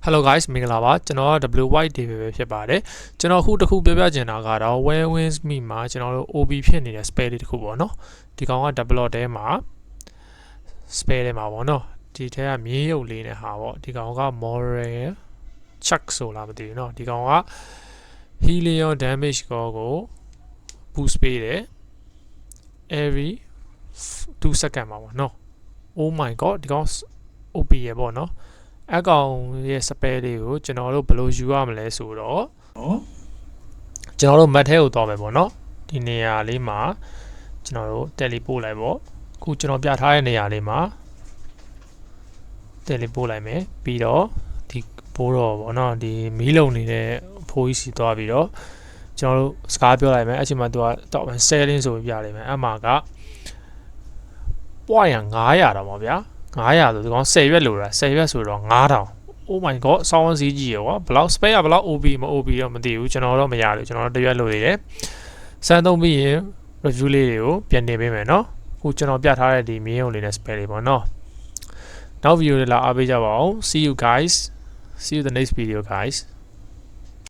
Hello guys မင်္ဂလာပါကျွန်တော်က WYD ပဲဖြစ်ပါတယ်ကျွန်တော်အခုတစ်ခုပြောပြချင်တာကတော့ Where Wins Me မှာကျွန်တော်တို့ OB ဖြစ်နေတဲ့ spell လေးတစ်ခုပေါ့နော်ဒီကောင်က double တဲမှာ spell ထဲမှာပေါ့နော်ဒီထဲကမြေရုပ်လေးနဲ့ဟာပေါ့ဒီကောင်က moral chuck ဆိုလားမသိဘူးเนาะဒီကောင်က Helion damage ကို boost ပေးတယ် every 2 second မှာပေါ့နော် Oh my god ဒီကောင် OB ရပေါ့နော်အကောင်ရဲ့ spell လေးကိုကျွန်တော်တို့ဘယ်လိုယူရမလဲဆိုတော့ကျွန်တော်တို့ map ထဲကိုသွားမယ်ပေါ့နော်ဒီနေရာလေးမှာကျွန်တော်တို့ teleport လိုက်ပေါ့အခုကျွန်တော်ပြထားတဲ့နေရာလေးမှာ teleport လိုက်မယ်ပြီးတော့ဒီဘိုးတော်ပေါ့နော်ဒီမီးလုံနေတဲ့အဖိုးကြီးစီသွားပြီးတော့ကျွန်တော်တို့စကားပြောလိုက်မယ်အချိန်မှာသူကတော့ selling ဆိုပြလိုက်မယ်အမှာက ပွားရ900တော့ပါဗျာ900ဆိုဒီကောင်10ရွက်လိုတာ10ရွက်ဆိုတော့9000 Oh my god စောင်းစည်းကြီးရောဘလောက် spare ဘလောက် OB မ OB တော့မသိဘူးကျွန်တော်တော့မရလို့ကျွန်တော်တို့တရွက်လိုသေးတယ်စမ်းသုံးပြီးရင် review လေးတွေကိုပြန်တင်ပေးမယ်เนาะအခုကျွန်တော်ပြထားတဲ့ဒီမင်းရုံလေးနဲ့ spare လေးပေါ့เนาะနောက် video တွေလာအားပေးကြပါအောင် see you guys see you the next video guys